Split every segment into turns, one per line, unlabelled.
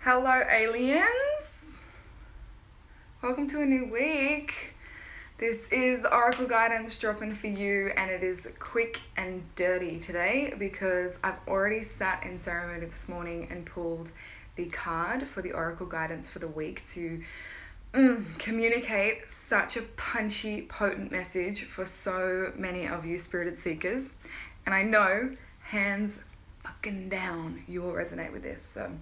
Hello, aliens. Welcome to a new week. This is the Oracle Guidance drop-in for you, and it is quick and dirty today because I've already sat in ceremony this morning and pulled the card for the Oracle Guidance for the week to communicate such a punchy, potent message for so many of you spirited seekers. And I know, hands fucking down, you will resonate with this. So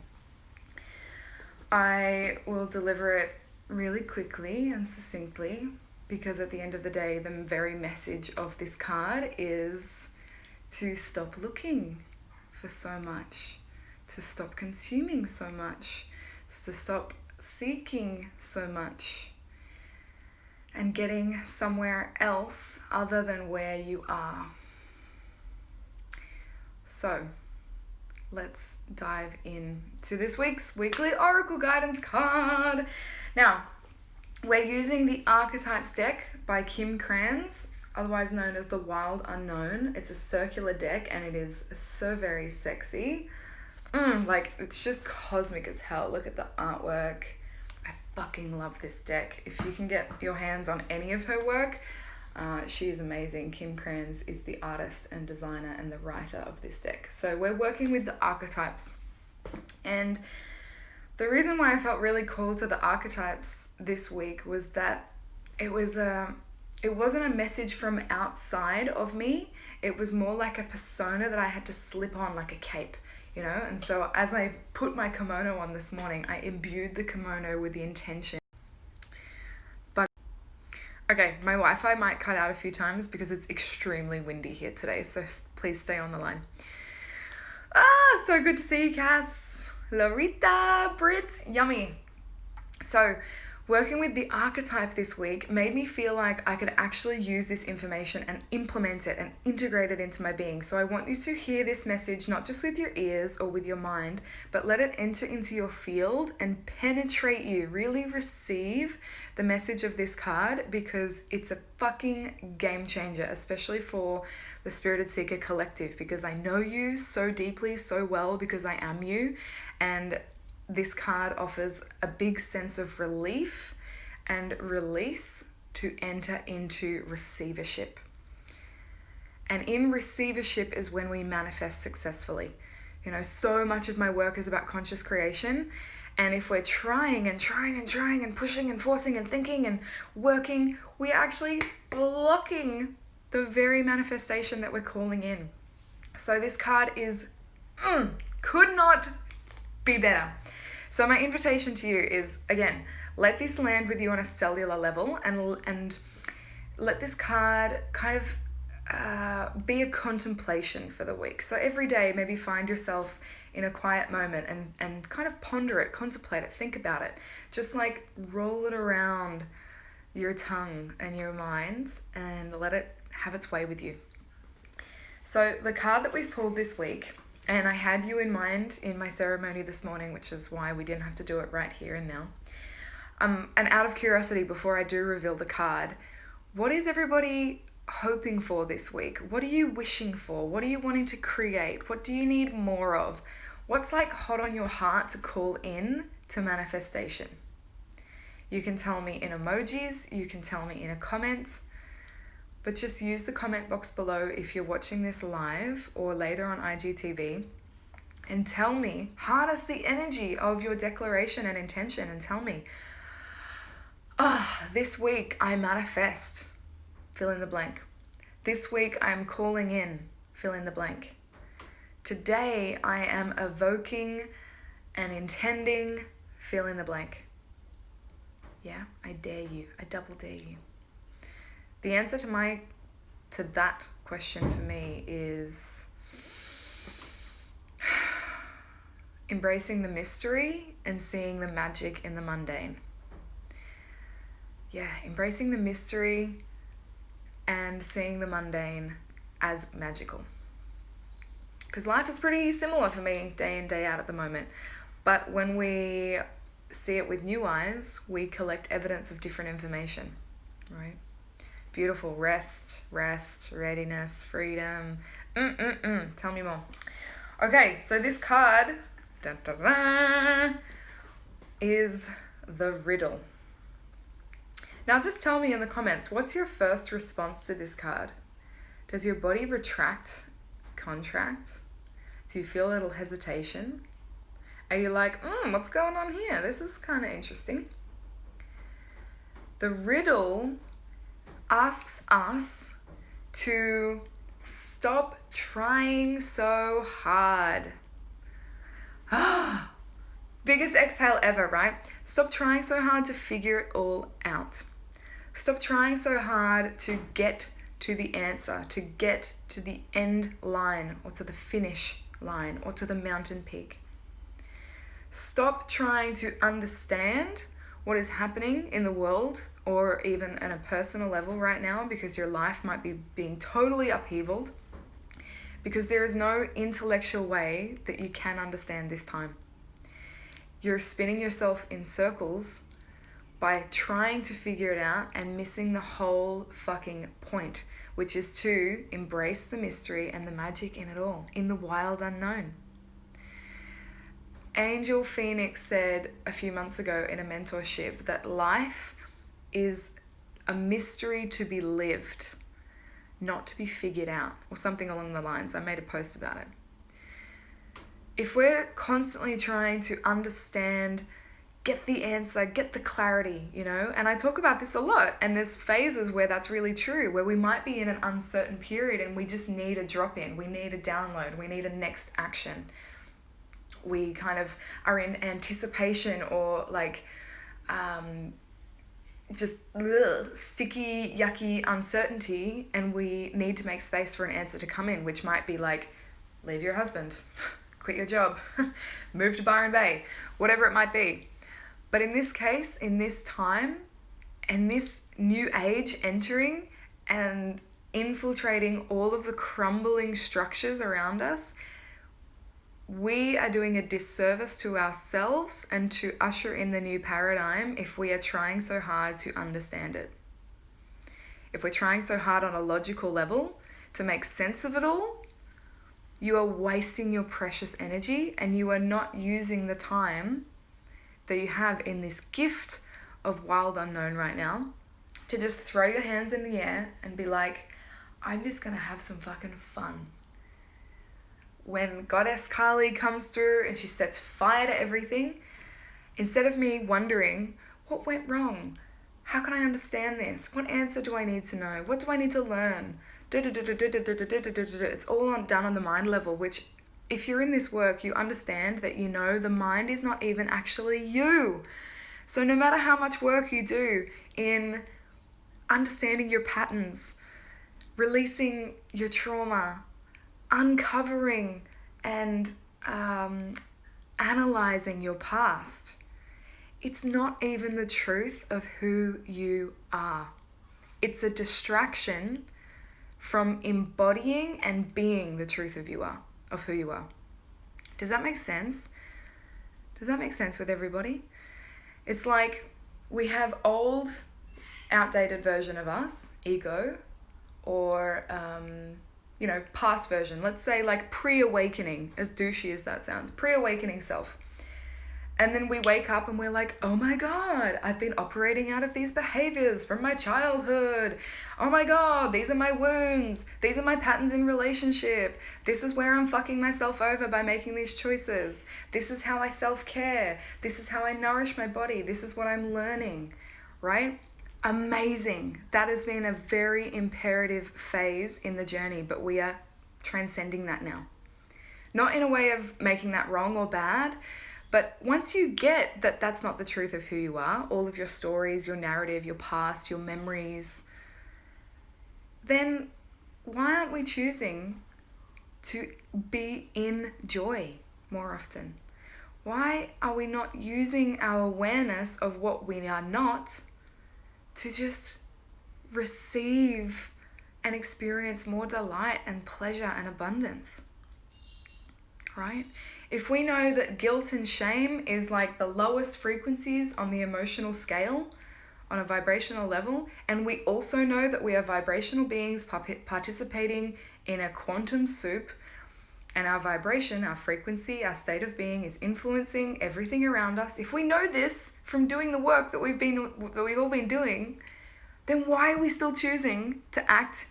I will deliver it really quickly and succinctly because at the end of the day, the very message of this card is to stop looking for so much, to stop consuming so much, to stop seeking so much and getting somewhere else other than where you are. So let's dive into this week's weekly Oracle Guidance card. Now, we're using the Archetypes deck by Kim Kranz, otherwise known as the Wild Unknown. It's a circular deck and it is so very sexy. It's just cosmic as hell. Look at the artwork. I fucking love this deck. If you can get your hands on any of her work, she is amazing. Kim Kranz is the artist and designer and the writer of this deck. So we're working with the archetypes. And the reason why I felt really called to the archetypes this week was that it wasn't a message from outside of me. It was more like a persona that I had to slip on like a cape, you know? And so as I put my kimono on this morning, I imbued the kimono with the intention. Okay, my Wi-Fi might cut out a few times because it's extremely windy here today, so please stay on the line. So good to see you, Cass. Lorita, Brit, yummy. So, working with the archetype this week made me feel like I could actually use this information and implement it and integrate it into my being. So I want you to hear this message not just with your ears or with your mind, but let it enter into your field and penetrate you. Really receive the message of this card because it's a fucking game changer, especially for the Spirited Seeker Collective, because I know you so deeply, so well, because I am you. And this card offers a big sense of relief and release to enter into receivership. And in receivership is when we manifest successfully. You know, so much of my work is about conscious creation. And if we're trying and pushing and forcing and thinking and working, we're actually blocking the very manifestation that we're calling in. So this card could not be better. So my invitation to you is, again, let this land with you on a cellular level and let this card kind of be a contemplation for the week. So every day, maybe find yourself in a quiet moment and kind of ponder it, contemplate it, think about it. Just like roll it around your tongue and your mind and let it have its way with you. So the card that we've pulled this week, and I had you in mind in my ceremony this morning, which is why we didn't have to do it right here and now. And out of curiosity, before I do reveal the card, what is everybody hoping for this week? What are you wishing for? What are you wanting to create? What do you need more of? What's like hot on your heart to call in to manifestation? You can tell me in emojis, you can tell me in a comment, but just use the comment box below if you're watching this live or later on IGTV and tell me, harness the energy of your declaration and intention and tell me, this week I manifest, fill in the blank. This week I'm calling in, fill in the blank. Today I am evoking and intending, fill in the blank. Yeah, I dare you, I double dare you. The answer to that question for me is embracing the mystery and seeing the magic in the mundane. Yeah, embracing the mystery and seeing the mundane as magical. Because life is pretty similar for me day in, day out at the moment. But when we see it with new eyes, we collect evidence of different information, right? Beautiful. Rest, readiness, freedom. Tell me more. Okay, so this card, is the riddle. Now just tell me in the comments, what's your first response to this card? Does your body retract, contract? Do you feel a little hesitation? Are you like, what's going on here? This is kind of interesting. The riddle asks us to stop trying so hard. Biggest exhale ever, right? Stop trying so hard to figure it all out. Stop trying so hard to get to the answer, to get to the end line or to the finish line or to the mountain peak. Stop trying to understand what is happening in the world or even on a personal level right now, because your life might be being totally upheavaled, because there is no intellectual way that you can understand this time. You're spinning yourself in circles by trying to figure it out and missing the whole fucking point, which is to embrace the mystery and the magic in it all, in the wild unknown. Angel Phoenix said a few months ago in a mentorship that life is a mystery to be lived, not to be figured out, or something along the lines. I made a post about it. If we're constantly trying to understand, get the answer, get the clarity, and I talk about this a lot, and there's phases where that's really true, where we might be in an uncertain period and we just need a drop in, we need a download, we need a next action. We kind of are in anticipation or sticky, yucky uncertainty, and we need to make space for an answer to come in, which might be like, leave your husband, quit your job, move to Byron Bay, whatever it might be. But in this case, in this time, and this new age entering and infiltrating all of the crumbling structures around us, we are doing a disservice to ourselves and to usher in the new paradigm if we are trying so hard to understand it. If we're trying so hard on a logical level to make sense of it all, you are wasting your precious energy and you are not using the time that you have in this gift of wild unknown right now to just throw your hands in the air and be like, I'm just going to have some fucking fun. When Goddess Kali comes through and she sets fire to everything, instead of me wondering, what went wrong? How can I understand this? What answer do I need to know? What do I need to learn? It's all done on the mind level, which if you're in this work, you understand that the mind is not even actually you. So no matter how much work you do in understanding your patterns, releasing your trauma, uncovering and analyzing your past, it's not even the truth of who you are. It's a distraction from embodying and being the truth of who you are. Does that make sense? Does that make sense with everybody? It's like we have old, outdated version of us, ego, or past version. Let's say like pre-awakening, as douchey as that sounds, pre-awakening self. And then we wake up and we're like, oh my God, I've been operating out of these behaviors from my childhood. Oh my God, these are my wounds. These are my patterns in relationship. This is where I'm fucking myself over by making these choices. This is how I self-care. This is how I nourish my body. This is what I'm learning, right? Amazing. That has been a very imperative phase in the journey, but we are transcending that now. Not in a way of making that wrong or bad, but once you get that that's not the truth of who you are, all of your stories, your narrative, your past, your memories, then why aren't we choosing to be in joy more often? Why are we not using our awareness of what we are not to just receive and experience more delight and pleasure and abundance, right? If we know that guilt and shame is like the lowest frequencies on the emotional scale, on a vibrational level, and we also know that we are vibrational beings participating in a quantum soup And our vibration, our frequency, our state of being is influencing everything around us. If we know this from doing the work that we've all been doing, then why are we still choosing to act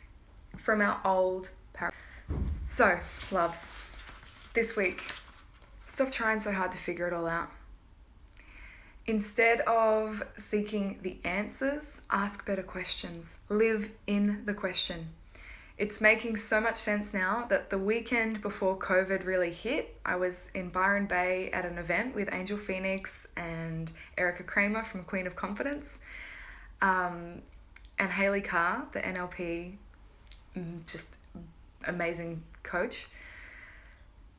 from our old paradigm? So, loves, this week, stop trying so hard to figure it all out. Instead of seeking the answers, ask better questions. Live in the question. It's making so much sense now that the weekend before COVID really hit, I was in Byron Bay at an event with Angel Phoenix and Erica Kramer from Queen of Confidence, and Haley Carr, the NLP, just amazing coach.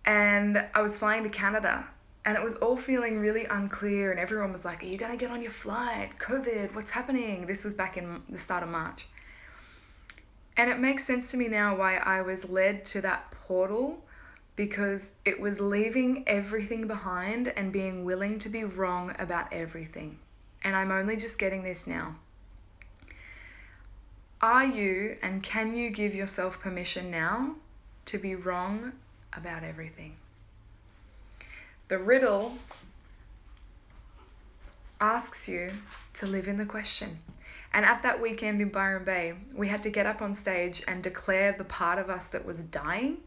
And I was flying to Canada, and it was all feeling really unclear, and everyone was like, are you going to get on your flight? COVID, what's happening? This was back in the start of March. And it makes sense to me now why I was led to that portal, because it was leaving everything behind and being willing to be wrong about everything. And I'm only just getting this now. Are you and can you give yourself permission now to be wrong about everything? The riddle asks you to live in the question. And at that weekend in Byron Bay, we had to get up on stage and declare the part of us that was dying,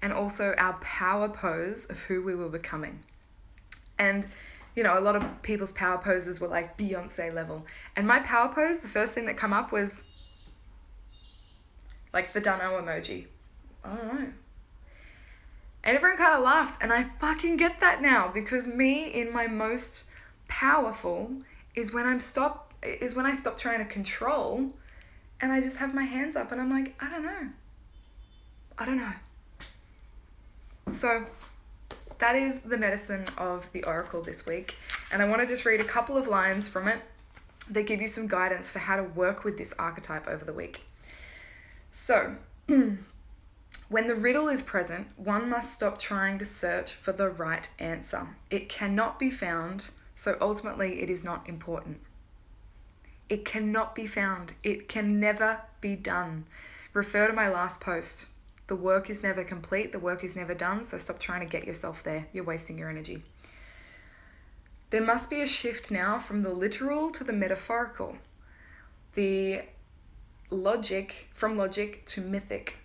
and also our power pose of who we were becoming. And, you know, a lot of people's power poses were like Beyonce level. And my power pose, the first thing that came up was like the dunno emoji. I don't know. And everyone kind of laughed, and I fucking get that now, because me in my most powerful is when I stop trying to control, and I just have my hands up and I'm like, I don't know. So that is the medicine of the Oracle this week. And I want to just read a couple of lines from it that give you some guidance for how to work with this archetype over the week. So, when the riddle is present, one must stop trying to search for the right answer. It cannot be found, so ultimately it is not important. It cannot be found. It can never be done. Refer to my last post. The work is never complete. The work is never done. So stop trying to get yourself there. You're wasting your energy. There must be a shift now from the literal to the metaphorical. From logic to mythic.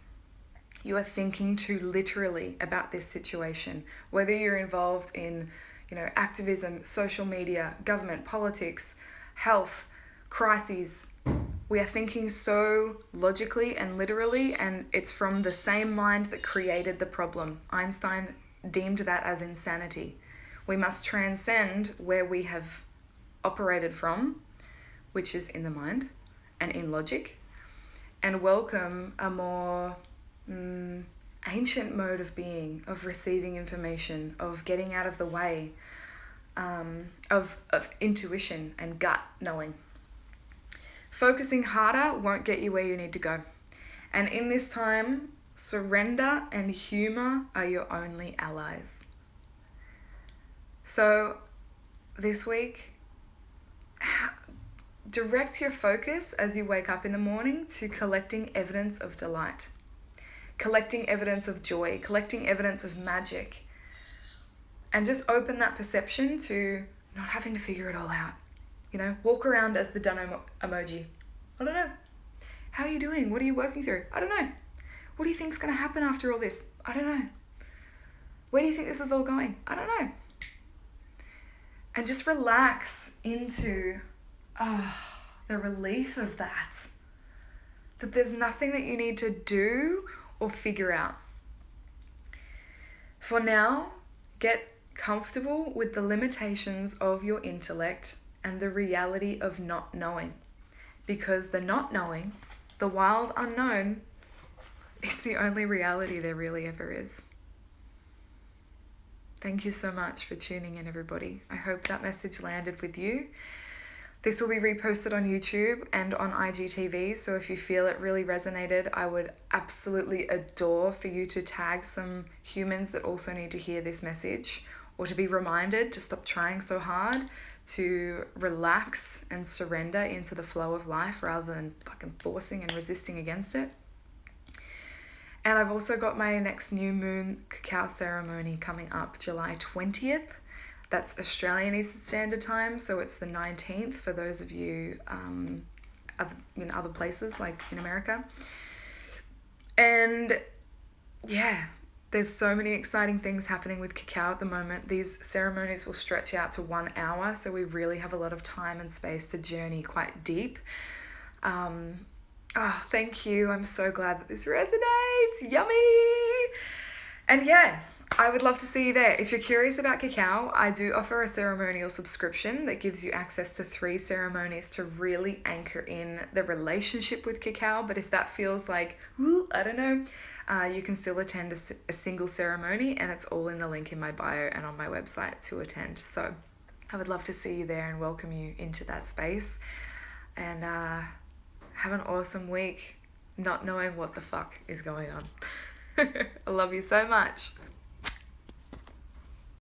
You are thinking too literally about this situation. Whether you're involved in, activism, social media, government, politics, health, crises, we are thinking so logically and literally, and it's from the same mind that created the problem. Einstein deemed that as insanity. We must transcend where we have operated from, which is in the mind and in logic, and welcome a more ancient mode of being, of receiving information, of getting out of the way, of intuition and gut knowing. Focusing harder won't get you where you need to go. And in this time, surrender and humor are your only allies. So this week, direct your focus as you wake up in the morning to collecting evidence of delight, collecting evidence of joy, collecting evidence of magic, and just open that perception to not having to figure it all out. Walk around as the done emoji. I don't know. How are you doing? What are you working through? I don't know. What do you think's going to happen after all this? I don't know. Where do you think this is all going? I don't know. And just relax into the relief of that. That there's nothing that you need to do or figure out. For now, get comfortable with the limitations of your intellect and the reality of not knowing. Because the not knowing, the wild unknown, is the only reality there really ever is. Thank you so much for tuning in, everybody. I hope that message landed with you. This will be reposted on YouTube and on IGTV, so if you feel it really resonated, I would absolutely adore for you to tag some humans that also need to hear this message, or to be reminded to stop trying so hard, to relax and surrender into the flow of life rather than fucking forcing and resisting against it. And I've also got my next new moon cacao ceremony coming up July 20th. That's Australian Eastern Standard Time, so it's the 19th for those of you in other places, like in America. And yeah, there's so many exciting things happening with cacao at the moment. These ceremonies will stretch out to 1 hour, so we really have a lot of time and space to journey quite deep. Oh, thank you. I'm so glad that this resonates. Yummy! And yeah, I would love to see you there. If you're curious about cacao, I do offer a ceremonial subscription that gives you access to 3 ceremonies to really anchor in the relationship with cacao. But if that feels like, ooh, I don't know, you can still attend a single ceremony, and it's all in the link in my bio and on my website to attend. So I would love to see you there and welcome you into that space. And have an awesome week not knowing what the fuck is going on. I love you so much.